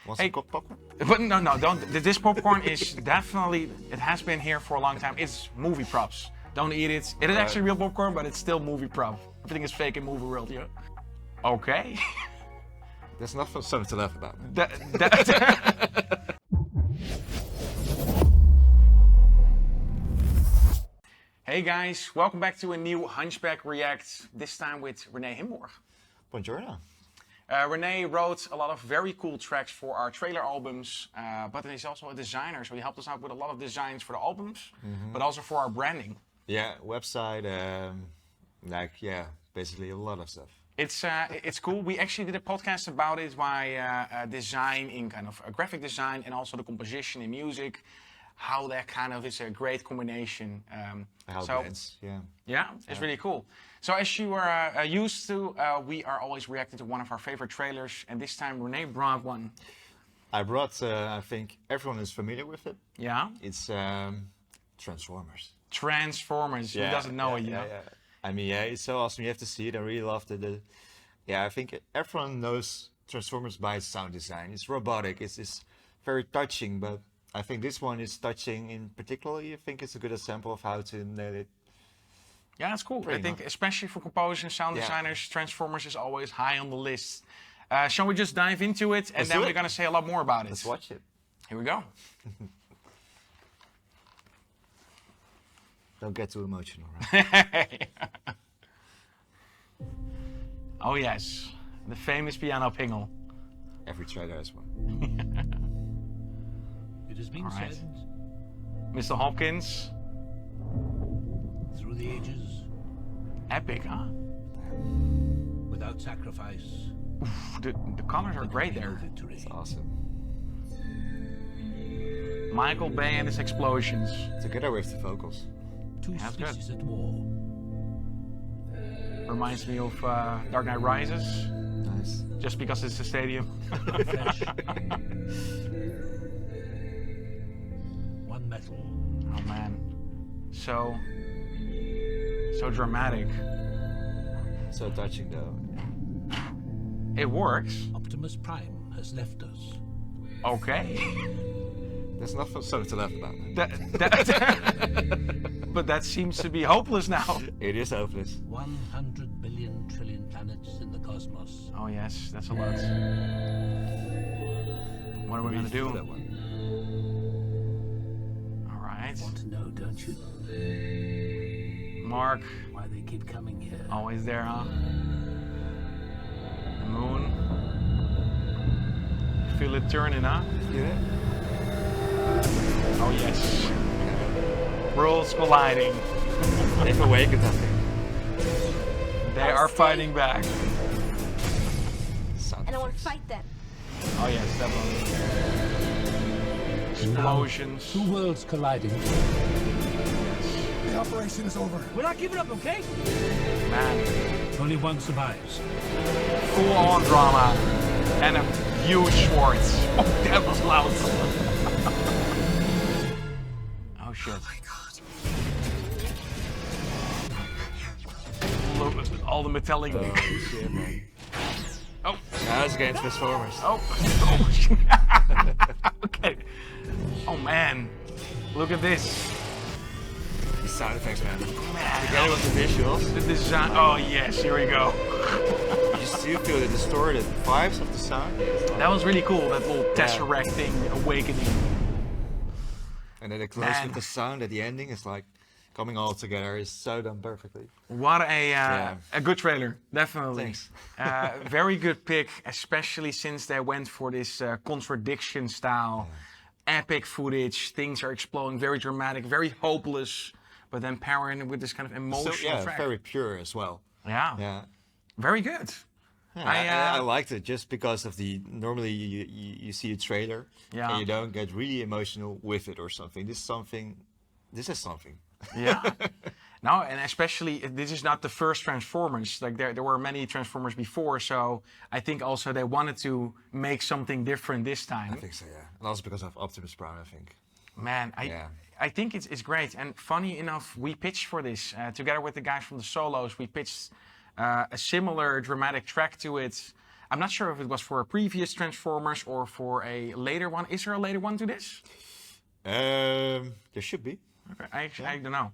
Want some popcorn? But no, don't. This popcorn is definitely, it has been here for a long time. It's movie props. Don't eat it. It is actually real popcorn, but it's still movie prop. Everything is fake in movie world, yeah. Okay. There's something to laugh about. Hey guys, welcome back to a new Hunchback React, this time with Rene Hinborch. Buongiorno. Rene wrote a lot of very cool tracks for our trailer albums, but he's also a designer, so he helped us out with a lot of designs for the albums, but also for our branding. Yeah, website, basically a lot of stuff. It's cool. We actually did a podcast about it, why design in kind of a graphic design and also the composition in music, how that kind of is a great combination. How it blends, yeah. Yeah, it's really cool. So as you are used to, we are always reacting to one of our favorite trailers, and this time Rene brought one. I brought, I think everyone is familiar with it. Yeah? It's Transformers. Transformers, who doesn't know it, yeah. I mean, yeah, it's so awesome. You have to see it. I really loved it. Yeah, I think everyone knows Transformers by its sound design. It's robotic. It's very touching, but I think this one is touching in particular. I think it's a good example of how to nail it. Yeah, it's cool. I think especially for composers and sound designers, Transformers is always high on the list. Shall we just dive into it, and then we're going to say a lot more about it? Let's watch it. Here we go. Don't get too emotional, right? Oh yes, the famous piano pingle. Every trailer has one. It has been said, Mr. Hopkins. through the ages, Epic, huh? without sacrifice, Oof, the colors are great no there. victory. It's awesome. Michael Bay and his explosions. Together with the vocals. Two That's good. species at war. Reminds me of Dark Knight Rises, Nice. just because it's a stadium. Flesh. One metal. Oh man, so dramatic. So touching though. It works. Optimus Prime has left us. Okay. There's something to laugh about. But that seems to be hopeless now. It is hopeless. 100 billion trillion planets in the cosmos. Oh yes, that's a lot. What are we gonna do? That one. All right. Want to know, don't you? Mark, Why they keep coming here? always there, huh? The moon. You feel it turning, huh? Yeah. Oh yes. Worlds colliding. They've awakened, I think. They are fighting back. And I want to fight them. Oh yes, definitely. Explosions. Two worlds colliding. The operation is over. We're not giving up, okay? Man, Only one survives. full-on drama and a huge Schwartz. Oh, that was loud. Oh shit. Oh my god. Look at all the metallic. Oh shit, man. Oh. Now it's against Transformers. Oh. Okay. Oh man. Look at this. These sound effects, man. Man. Together with the visuals, The design. Oh yes, here we go. you still feel the distorted vibes of the sound. That was really cool. That little tesseract thing, awakening. And then it closes with the sound at the ending. It's like coming all together. It's so done perfectly. What a good trailer, definitely. Thanks. Very good pick, especially since they went for this contradiction style. Epic footage, things are exploding, very dramatic, very hopeless, but then pairing it with this kind of emotional So, track. very pure as well. Yeah, very good. Yeah, I liked it just because of the normally you see a trailer and you don't get really emotional with it or something. This is something. Yeah. No, and especially this is not the first Transformers. Like there were many Transformers before, so I think also they wanted to make something different this time. I think so, yeah. And also because of Optimus Prime, I think. Man, I think it's great. And funny enough, we pitched for this together with the guys from the Solos. We pitched a similar dramatic track to it. I'm not sure if it was for a previous Transformers or for a later one. Is there a later one to this? There should be. Okay, I don't know.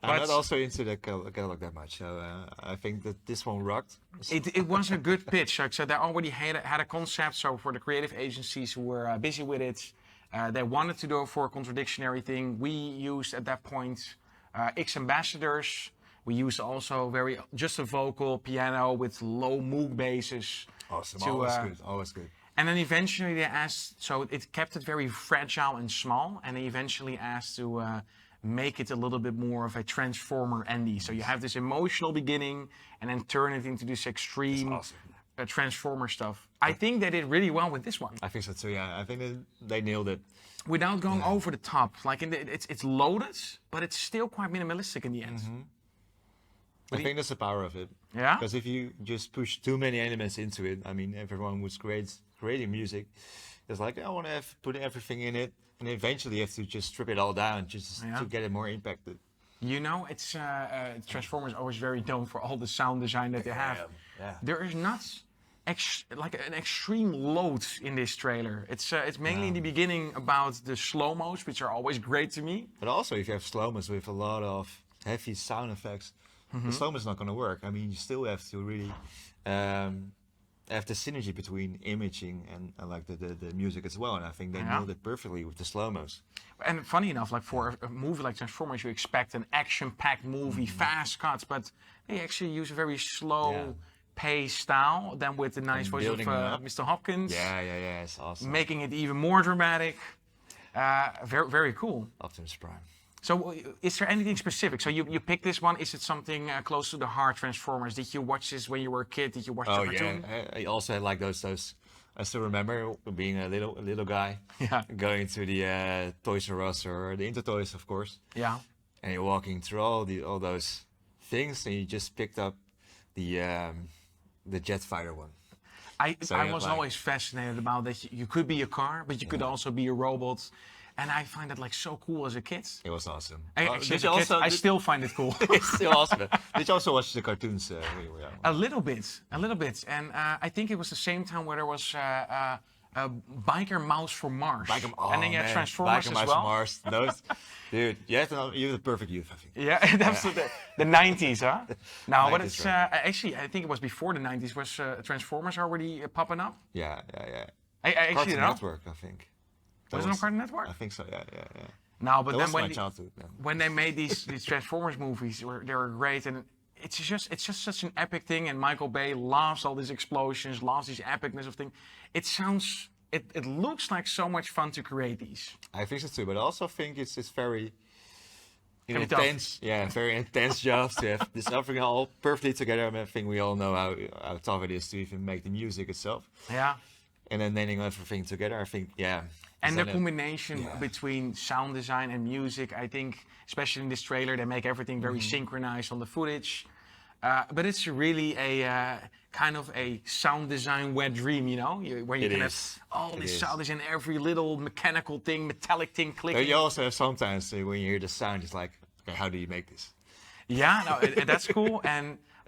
I'm not also into the catalog that much, so I think that this one rocked. It was a good pitch. Like, so they already had a concept. So for the creative agencies who were busy with it, they wanted to go for a contradictionary thing. We used at that point X ambassadors. We used also just a vocal piano with low Moog basses. Awesome, to, always good, always good. And then eventually they asked, so it kept it very fragile and small, and they eventually asked to make it a little bit more of a Transformer Andy. So you have this emotional beginning and then turn it into this extreme awesome. Transformer stuff. I think they did really well with this one. I think so too, yeah. I think they nailed it. Without going over the top. Like it's loaded, but it's still quite minimalistic in the end. I think that's the power of it. Yeah? Because if you just push too many elements into it, I mean, everyone who's creating music is like, I want to put everything in it, and eventually you have to just strip it all down just to get it more impacted. You know, it's Transformers always very known for all the sound design that they have. Yeah. There is not like an extreme load in this trailer. It's mainly in the beginning about the slow-mos, which are always great to me. But also, if you have slow-mos with a lot of heavy sound effects, the slow-mo is not going to work. I mean, you still have to really have the synergy between imaging and like the music as well. And I think they nailed it perfectly with the slow-mos. And funny enough, like for a movie like Transformers, you expect an action-packed movie, fast cuts, but they actually use a very slow pace style, then with the nice voice of Mr. Hopkins. Yeah, it's awesome. Making it even more dramatic. Very, very cool. Optimus Prime. So, is there anything specific? So you picked this one. Is it something close to the heart, Transformers? Did you watch this when you were a kid? Did you watch the cartoon? I also had like those. I still remember being a little guy, going to the Toys R Us or the Intertoys, of course. Yeah. And you're walking through all those things, and you just picked up the jet fighter one. I was always fascinated about that. You could be a car, but you could also be a robot. And I find that like so cool as a kid. It was awesome. Actually, I still find it cool. It's still awesome. Did you also watch the cartoons when you were young? A little bit. And I think it was the same time where there was Biker Mouse for Mars. And then you had Transformers Biker as Mouse well. for Mars. Those, dude, you have the perfect youth, I think. Yeah, that's the 90s, huh? No, but 90s, it's right. actually, I think it was before the 90s. Was Transformers already popping up? Yeah. I actually Cartoon don't know. Network, I think. Was it on Cartoon Network? I think so. Yeah. No, but That then was my childhood. Yeah. when they made these Transformers movies, they were great, and it's just such an epic thing. And Michael Bay loves all these explosions, loves this epicness of thing. It looks like so much fun to create these. I think so too, but I also think it's very Very tough. intense. Yeah, very intense job to have this everything all perfectly together. I mean, I think we all know how tough it is to even make the music itself. Yeah. And then nailing everything together, I think, And the combination between sound design and music, I think, especially in this trailer, they make everything very synchronized on the footage. But it's really a kind of a sound design wet dream, you know, where you can have all this sound design, every little mechanical thing, metallic thing clicking. But you also have sometimes when you hear the sound, it's like, okay, how do you make this? Yeah, no, that's cool.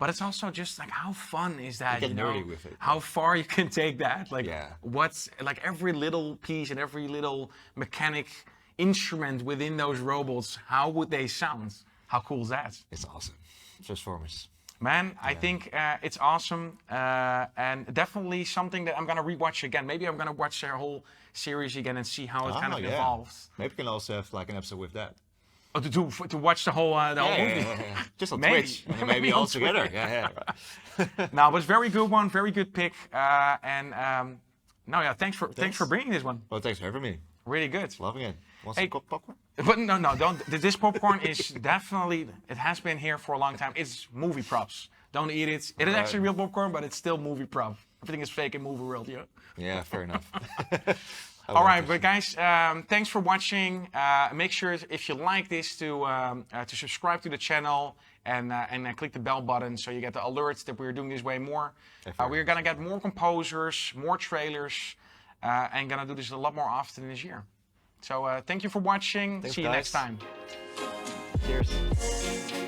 But it's also just like, how fun is that? You get know? nerdy with it. How far you can take that? Like, Yeah. what's like every little piece and every little mechanic instrument within those robots? How would they sound? How cool is that? It's awesome. Transformers. Man, I think it's awesome and definitely something that I'm gonna rewatch again. Maybe I'm gonna watch their whole series again and see how it kind of evolved. Maybe we can also have like an episode with that. Oh, to watch the whole movie. Yeah. Just on Maybe. Twitch. And maybe all together. Yeah. No, but it's very good one, very good pick. Thanks for bringing this one. Well, thanks for having me. Really good. Loving it. Want Hey, some popcorn? But no, don't. This popcorn is definitely. It has been here for a long time. It's movie props. Don't eat it. It is actually real popcorn, but it's still movie prop. Everything is fake in movie world, yeah. Yeah, fair enough. All right, but guys, thanks for watching. Make sure if you like this to subscribe to the channel and click the bell button so you get the alerts that we're doing this way more. We're gonna get more composers, more trailers, and gonna do this a lot more often this year. So thank you for watching. Thanks, See you next guys. time. Cheers.